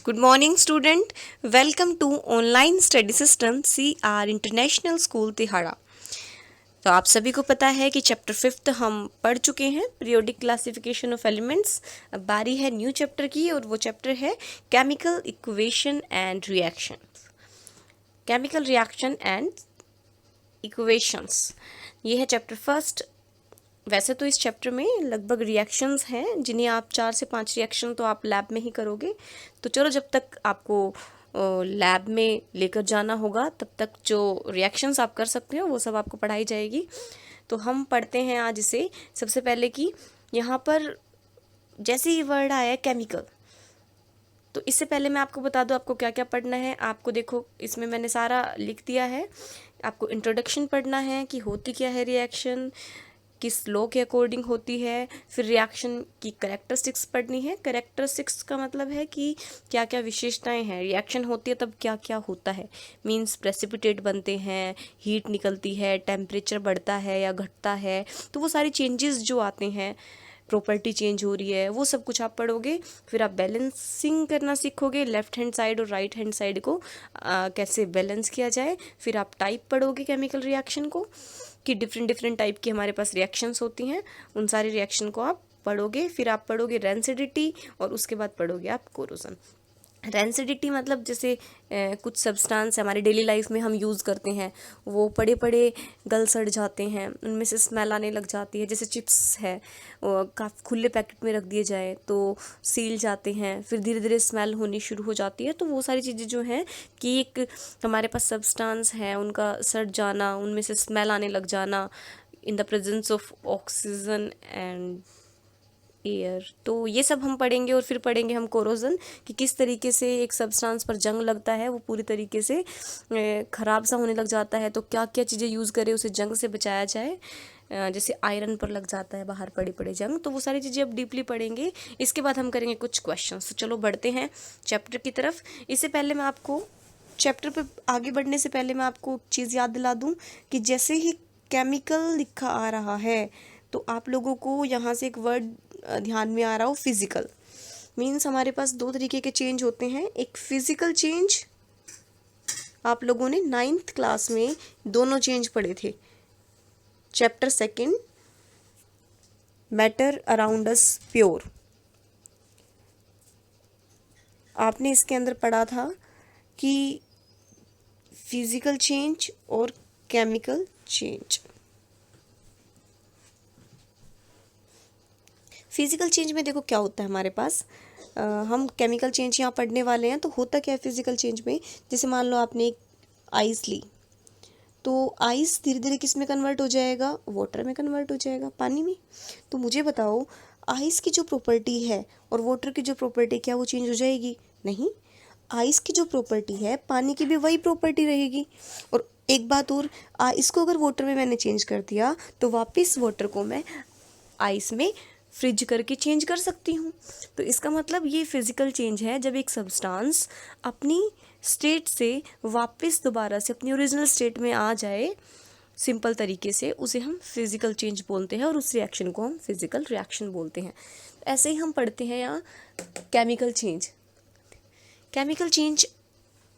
Good morning, student. Welcome to online study system CR International School Tihara. तो आप सभी को पता है कि चैप्टर 5 हम पढ़ चुके हैं, पीरियोडिक क्लासिफिकेशन ऑफ एलिमेंट्स। अब बारी है न्यू चैप्टर की और वो चैप्टर है chemical equation and reaction. Chemical reaction and equations, ये है चैप्टर 1। वैसे तो इस चैप्टर में लगभग रिएक्शंस हैं जिन्हें आप 4 से 5 रिएक्शन तो आप लैब में ही करोगे। तो चलो, जब तक आपको लैब में लेकर जाना होगा तब तक जो रिएक्शंस आप कर सकते हो वो सब आपको पढ़ाई जाएगी। तो हम पढ़ते हैं आज इसे। सबसे पहले कि यहाँ पर जैसे ही वर्ड आया केमिकल, तो इससे पहले मैं आपको बता दूं आपको क्या क्या पढ़ना है। आपको देखो, इसमें मैंने सारा लिख दिया है। आपको इंट्रोडक्शन पढ़ना है कि होती क्या है रिएक्शन, किस लॉ के अकॉर्डिंग होती है। फिर रिएक्शन की करेक्टरिस्टिक्स पढ़नी है। करेक्टरिस्टिक्स का मतलब है कि क्या क्या विशेषताएं हैं, रिएक्शन होती है तब क्या क्या होता है। मींस प्रेसिपिटेट बनते हैं, हीट निकलती है, टेम्परेचर बढ़ता है या घटता है, तो वो सारी चेंजेस जो आते हैं, प्रॉपर्टी चेंज हो रही है, वो सब कुछ आप पढ़ोगे। फिर आप बैलेंसिंग करना सीखोगे, लेफ्ट हैंड साइड और राइट हैंड साइड को कैसे बैलेंस किया जाए। फिर आप टाइप पढ़ोगे केमिकल रिएक्शन को, कि डिफरेंट डिफरेंट टाइप की हमारे पास रिएक्शंस होती हैं, उन सारी रिएक्शन को आप पढ़ोगे। फिर आप पढ़ोगे रेंसिडिटी और उसके बाद पढ़ोगे आप कोरोजन। रेंसिडिटी मतलब जैसे कुछ सब्सटेंस हमारे डेली लाइफ में हम यूज़ करते हैं, वो पड़े पड़े गल सड़ जाते हैं, उनमें से स्मेल आने लग जाती है। जैसे चिप्स है, काफ़ी खुले पैकेट में रख दिए जाए तो सील जाते हैं, फिर धीरे धीरे स्मेल होनी शुरू हो जाती है। तो वो सारी चीज़ें जो हैं कि एक हमारे पास सब्सटेंस है, उनका सड़ जाना, उनमें से स्मेल आने लग जाना in the presence of oxygen and air. तो ये सब हम पढ़ेंगे। और फिर पढ़ेंगे हम कोरोजन, कि किस तरीके से एक सब्सटेंस पर जंग लगता है, वो पूरी तरीके से ख़राब सा होने लग जाता है, तो क्या क्या चीज़ें यूज़ करें उसे जंग से बचाया जाए। जैसे आयरन पर लग जाता है बाहर पड़े पड़े जंग, तो वो सारी चीज़ें अब डीपली पढ़ेंगे। इसके बाद हम करेंगे कुछ क्वेश्चंस। तो चलो बढ़ते हैं चैप्टर की तरफ। इससे पहले मैं आपको चैप्टर पे आगे बढ़ने से पहले मैं आपको एक चीज़ याद दिला दूँ कि जैसे ही केमिकल लिखा आ रहा है तो आप लोगों को यहाँ से एक वर्ड ध्यान में आ रहा हो, फिजिकल। मीन्स हमारे पास दो तरीके के चेंज होते हैं। एक फिजिकल चेंज, आप लोगों ने 9th क्लास में दोनों चेंज पढ़े थे। Chapter 2 matter around us pure, आपने इसके अंदर पढ़ा था कि फिजिकल चेंज और केमिकल चेंज। फिजिकल चेंज में देखो क्या होता है हमारे पास। हम केमिकल चेंज यहाँ पढ़ने वाले हैं। तो होता क्या है फिजिकल चेंज में, जैसे मान लो आपने एक आइस ली, तो आइस धीरे धीरे किस में कन्वर्ट हो जाएगा, वाटर में कन्वर्ट हो जाएगा, पानी में। तो मुझे बताओ, आइस की जो प्रॉपर्टी है और वाटर की जो प्रॉपर्टी, क्या वो चेंज हो जाएगी? नहीं। आइस की जो प्रॉपर्टी है, पानी की भी वही प्रॉपर्टी रहेगी। और एक बात और, इसको अगर वाटर में मैंने चेंज कर दिया तो वापस वाटर को मैं आइस में फ्रिज करके चेंज कर सकती हूँ। तो इसका मतलब ये फिजिकल चेंज है, जब एक सब्सटेंस अपनी स्टेट से वापस दोबारा से अपनी ओरिजिनल स्टेट में आ जाए, सिंपल तरीके से, उसे हम फिजिकल चेंज बोलते हैं और उस रिएक्शन को हम फिजिकल रिएक्शन बोलते हैं। ऐसे ही हम पढ़ते हैं यहाँ केमिकल चेंज। केमिकल चेंज,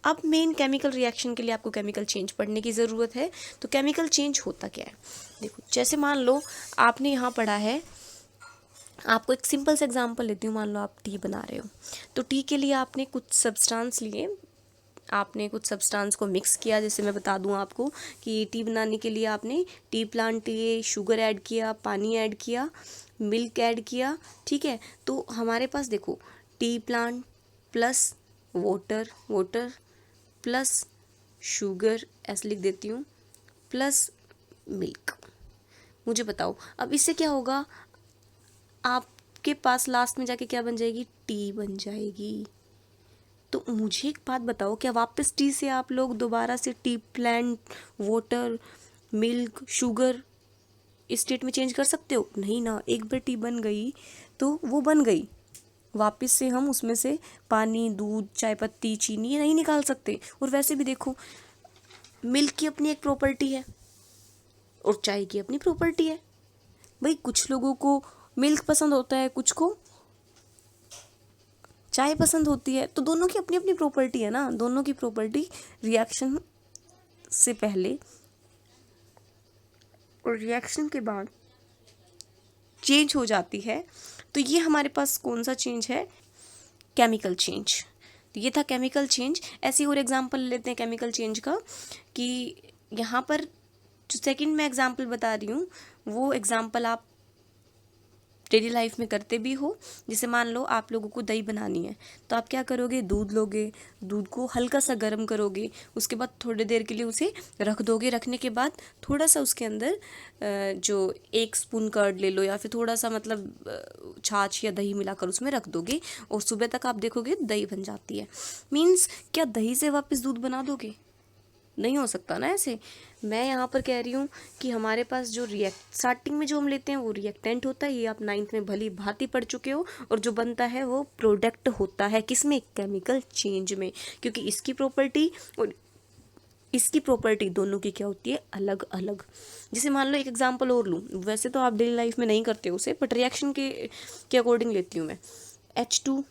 अब मेन केमिकल रिएक्शन के लिए आपको केमिकल चेंज पढ़ने की ज़रूरत है। तो केमिकल चेंज होता क्या है, देखो। जैसे मान लो आपने यहाँ पढ़ा है, आपको एक सिंपल सा एग्जांपल लेती हूँ। मान लो आप टी बना रहे हो, तो टी के लिए आपने कुछ सब्सटेंस लिए, आपने कुछ सब्सटेंस को मिक्स किया। जैसे मैं बता दूँ आपको कि टी बनाने के लिए आपने टी प्लांट लिए, शुगर ऐड किया, पानी ऐड किया, मिल्क ऐड किया, ठीक है। तो हमारे पास देखो, T plant plus water, water plus sugar, ऐसे लिख देती हूँ, प्लस मिल्क। मुझे बताओ अब इससे क्या होगा, आपके पास लास्ट में जाके क्या बन जाएगी, टी बन जाएगी। तो मुझे एक बात बताओ, क्या वापस टी से आप लोग दोबारा से T plant, water, milk, sugar इस स्टेट में चेंज कर सकते हो? नहीं ना। एक बार टी बन गई तो वो बन गई, वापस से हम उसमें से पानी, दूध, चाय पत्ती, चीनी ये नहीं निकाल सकते। और वैसे भी देखो, मिल्क की अपनी एक प्रॉपर्टी है और चाय की अपनी प्रॉपर्टी है। भाई कुछ लोगों को मिल्क पसंद होता है, कुछ को चाय पसंद होती है, तो दोनों की अपनी अपनी प्रॉपर्टी है ना, दोनों की प्रॉपर्टी रिएक्शन से पहले और रिएक्शन के बाद चेंज हो जाती है। तो ये हमारे पास कौन सा चेंज है, केमिकल चेंज। तो ये था केमिकल चेंज। ऐसे और एग्जांपल लेते हैं केमिकल चेंज का, कि यहाँ पर जो सेकंड में एग्जांपल बता रही हूँ वो एग्जांपल आप डेली लाइफ में करते भी हो। जैसे मान लो आप लोगों को दही बनानी है, तो आप क्या करोगे, दूध लोगे, दूध को हल्का सा गर्म करोगे, उसके बाद थोड़ी देर के लिए उसे रख दोगे। रखने के बाद थोड़ा सा उसके अंदर जो 1 स्पून कर्ड ले लो या फिर थोड़ा सा मतलब छाछ या दही मिलाकर उसमें रख दोगे, और सुबह तक आप देखोगे दही बन जाती है। मीन्स क्या दही से वापस दूध बना दोगे? नहीं हो सकता ना ऐसे। मैं यहाँ पर कह रही हूँ कि हमारे पास जो स्टार्टिंग में जो हम लेते हैं वो रिएक्टेंट होता है, ये आप 9th में भली भांति पढ़ चुके हो। और जो बनता है वो प्रोडक्ट होता है, किसमें, केमिकल चेंज में। क्योंकि इसकी प्रॉपर्टी और इसकी प्रॉपर्टी दोनों की क्या होती है, अलग अलग। जैसे मान लो एक एग्जांपल और लूँ, वैसे तो आप डेली लाइफ में नहीं करते उसे, बट रिएक्शन के अकॉर्डिंग लेती हूँ मैं। H2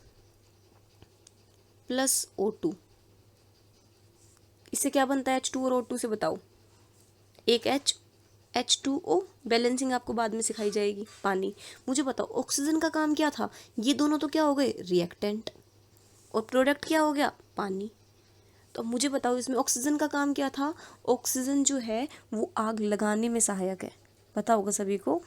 + O2, इससे क्या बनता है H2 और O2 से, बताओ। एक H2O, बैलेंसिंग आपको बाद में सिखाई जाएगी, पानी। मुझे बताओ ऑक्सीजन का काम क्या था, ये दोनों तो क्या हो गए, रिएक्टेंट, और प्रोडक्ट क्या हो गया, पानी। तो मुझे बताओ इसमें ऑक्सीजन का काम क्या था, ऑक्सीजन जो है वो आग लगाने में सहायक है, पता होगा सभी को।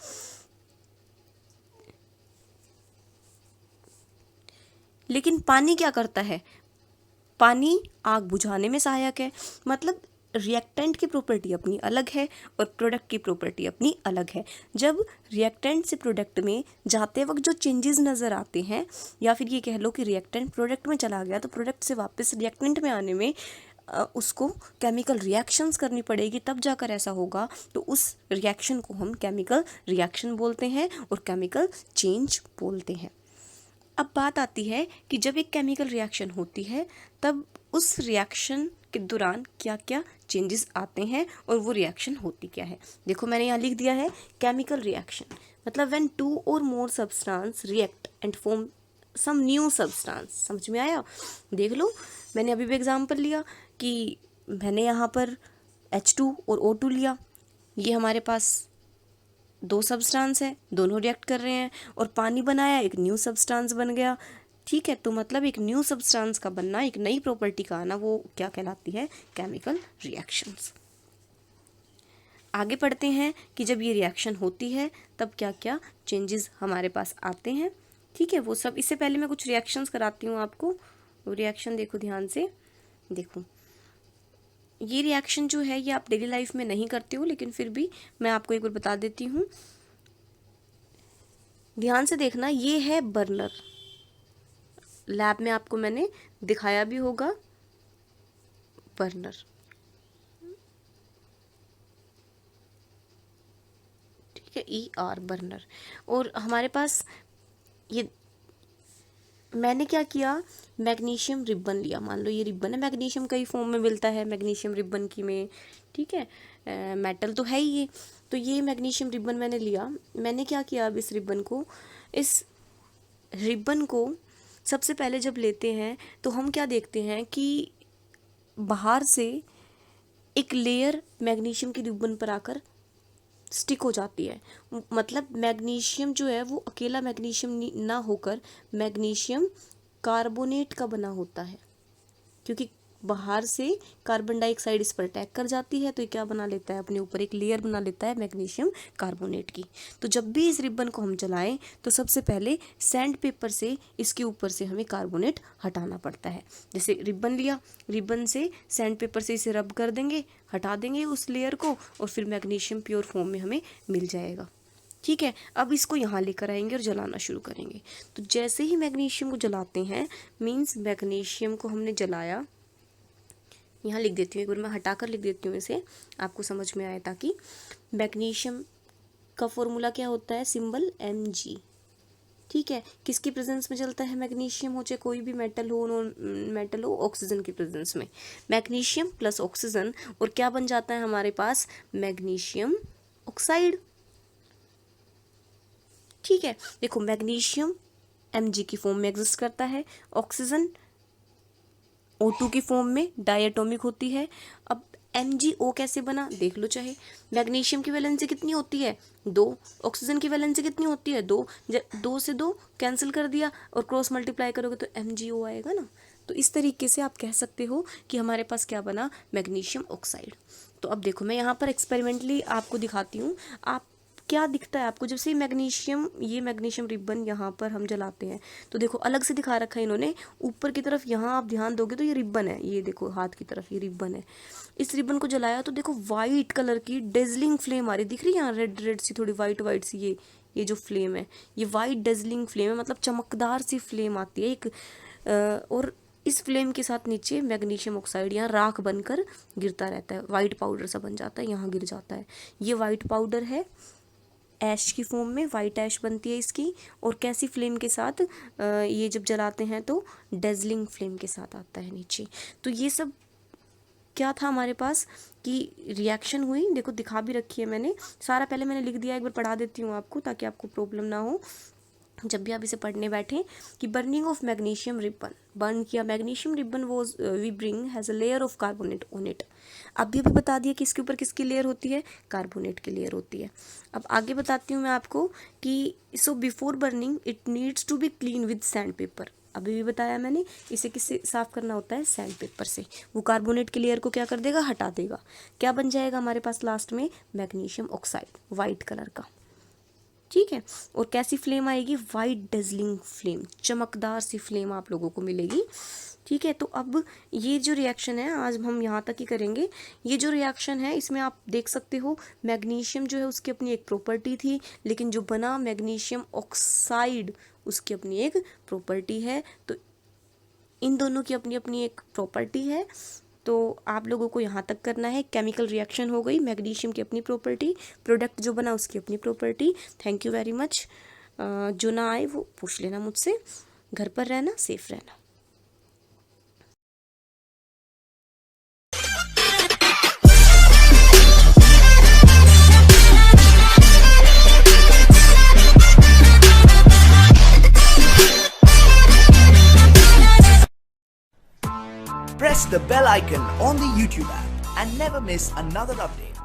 लेकिन पानी क्या करता है, पानी आग बुझाने में सहायक है। मतलब रिएक्टेंट की प्रॉपर्टी अपनी अलग है और प्रोडक्ट की प्रॉपर्टी अपनी अलग है। जब रिएक्टेंट से प्रोडक्ट में जाते वक्त जो चेंजेस नज़र आते हैं, या फिर ये कह लो कि रिएक्टेंट प्रोडक्ट में चला गया, तो प्रोडक्ट से वापस रिएक्टेंट में आने में उसको केमिकल रिएक्शंस करनी पड़ेगी, तब जाकर ऐसा होगा। तो उस रिएक्शन को हम केमिकल रिएक्शन बोलते हैं और केमिकल चेंज बोलते हैं। अब बात आती है कि जब एक केमिकल रिएक्शन होती है तब उस रिएक्शन के दौरान क्या क्या चेंजेस आते हैं और वो रिएक्शन होती क्या है। देखो मैंने यहाँ लिख दिया है केमिकल रिएक्शन, मतलब when 2 or more substance react and form some new substance. समझ में आया? देख लो, मैंने अभी भी एग्जांपल लिया कि मैंने यहाँ पर H2 और O2 लिया, ये हमारे पास 2 सब्सटेंस है, दोनों रिएक्ट कर रहे हैं, और पानी बनाया, एक न्यू सब्सटेंस बन गया। ठीक है, तो मतलब एक न्यू सब्सटेंस का बनना, एक नई प्रॉपर्टी का आना, वो क्या कहलाती है, केमिकल रिएक्शंस। आगे पढ़ते हैं कि जब ये रिएक्शन होती है तब क्या क्या चेंजेस हमारे पास आते हैं। ठीक है, वो सब। इससे पहले मैं कुछ रिएक्शंस कराती हूँ आपको। वो रिएक्शन देखो ध्यान से, देखो ये रिएक्शन जो है ये आप डेली लाइफ में नहीं करते हो, लेकिन फिर भी मैं आपको एक बार बता देती हूँ। ध्यान से देखना, ये है बर्नर, लैब में आपको मैंने दिखाया भी होगा बर्नर। ठीक है, ER बर्नर। और हमारे पास ये मैंने क्या किया, मैग्नीशियम रिबन लिया। मान लो ये रिबन है, मैग्नीशियम कई फॉर्म में मिलता है मैग्नीशियम रिबन की में। ठीक है, मेटल तो है ही ये। तो ये मैग्नीशियम रिबन मैंने लिया। मैंने क्या किया, अब इस रिबन को सबसे पहले जब लेते हैं तो हम क्या देखते हैं कि बाहर से एक लेयर मैग्नीशियम की रिबन पर आकर स्टिक हो जाती है। मतलब मैग्नीशियम जो है वो अकेला मैग्नीशियम ना होकर मैग्नीशियम कार्बोनेट का बना होता है, क्योंकि बाहर से कार्बन डाइऑक्साइड इस पर अटैक कर जाती है, तो ये क्या बना लेता है, अपने ऊपर एक लेयर बना लेता है मैग्नीशियम कार्बोनेट की। तो जब भी इस रिबन को हम जलाएं तो सबसे पहले सैंड पेपर से इसके ऊपर से हमें कार्बोनेट हटाना पड़ता है। जैसे रिबन लिया, रिबन से सैंड पेपर से इसे रब कर देंगे, हटा देंगे उस लेयर को, और फिर मैग्नीशियम प्योर फॉर्म में हमें मिल जाएगा। ठीक है, अब इसको यहाँ लेकर आएंगे और जलाना शुरू करेंगे। तो जैसे ही मैग्नीशियम को जलाते हैं, मीन्स मैग्नीशियम को हमने जलाया, यहाँ लिख देती हूँ, एक बार मैं हटाकर लिख देती हूँ इसे, आपको समझ में आए, ताकि मैग्नीशियम का फॉर्मूला क्या होता है, सिंबल Mg। ठीक है, किसकी प्रेजेंस में जलता है मैग्नीशियम, हो चाहे कोई भी मेटल हो, नॉन मेटल हो, ऑक्सीजन की प्रेजेंस में। मैग्नीशियम प्लस ऑक्सीजन, और क्या बन जाता है हमारे पास, मैग्नीशियम ऑक्साइड। ठीक है, देखो मैग्नीशियम Mg की फॉर्म में एग्जिस्ट करता है। ऑक्सीजन O2 की फॉर्म में डायटोमिक होती है। अब MgO कैसे बना देख लो चाहे। मैग्नीशियम की वैलेंसी कितनी होती है 2, ऑक्सीजन की वैलेंसी कितनी होती है 2, 2 से 2 कैंसिल कर दिया और क्रॉस मल्टीप्लाई करोगे तो MgO आएगा ना। तो इस तरीके से आप कह सकते हो कि हमारे पास क्या बना, मैग्नीशियम ऑक्साइड। तो अब देखो मैं यहाँ पर एक्सपेरिमेंटली आपको दिखाती हूँ। आप क्या दिखता है आपको जब से मैग्नीशियम, ये मैग्नीशियम रिबन यहाँ पर हम जलाते हैं तो देखो अलग से दिखा रखा है इन्होंने ऊपर की तरफ। यहाँ आप ध्यान दोगे तो ये रिबन है, ये देखो हाथ की तरफ ये रिबन है। इस रिबन को जलाया तो देखो वाइट कलर की डेजलिंग फ्लेम आ रही दिख रही है यहाँ, रेड रेड सी थोड़ी वाइट वाइट सी। ये जो फ्लेम है ये वाइट डेजलिंग फ्लेम है, मतलब चमकदार सी फ्लेम आती है एक। और इस फ्लेम के साथ नीचे मैग्नीशियम ऑक्साइड यहाँ राख बनकर गिरता रहता है, वाइट पाउडर सा बन जाता है, यहाँ गिर जाता है। ये वाइट पाउडर है, ऐश की फॉर्म में वाइट ऐश बनती है इसकी। और कैसी फ्लेम के साथ, ये जब जलाते हैं तो डेजलिंग फ्लेम के साथ आता है नीचे। तो ये सब क्या था हमारे पास कि रिएक्शन हुई, देखो दिखा भी रखी है मैंने सारा, पहले मैंने लिख दिया, एक बार पढ़ा देती हूँ आपको ताकि आपको प्रॉब्लम ना हो जब भी आप इसे पढ़ने बैठें। कि burning of magnesium ribbon, burn किया magnesium ribbon was we bring has a layer of carbonate on it. अभी बता दिया कि इसके ऊपर किसकी लेयर होती है, कार्बोनेट की लेयर होती है। अब आगे बताती हूँ मैं आपको कि so before burning it needs to be clean with sandpaper. अभी भी बताया मैंने, इसे किससे साफ करना होता है, सैंड पेपर से। वो कार्बोनेट की लेयर को क्या कर देगा, हटा देगा। क्या बन जाएगा हमारे पास लास्ट में, मैग्नीशियम ऑक्साइड वाइट कलर का, ठीक है। और कैसी फ्लेम आएगी, वाइट डेजलिंग फ्लेम, चमकदार सी फ्लेम आप लोगों को मिलेगी, ठीक है। तो अब ये जो रिएक्शन है आज हम यहाँ तक ही करेंगे। ये जो रिएक्शन है इसमें आप देख सकते हो मैग्नीशियम जो है उसकी अपनी एक प्रॉपर्टी थी, लेकिन जो बना मैग्नीशियम ऑक्साइड उसकी अपनी एक प्रॉपर्टी है। तो इन दोनों की अपनी अपनी एक प्रॉपर्टी है। तो आप लोगों को यहाँ तक करना है। केमिकल रिएक्शन हो गई, मैग्नीशियम की अपनी प्रॉपर्टी, प्रोडक्ट जो बना उसकी अपनी property. Thank you very much. जो ना आए वो पूछ लेना मुझसे। घर पर रहना, सेफ रहना। Press the bell icon on the YouTube app and never miss another update.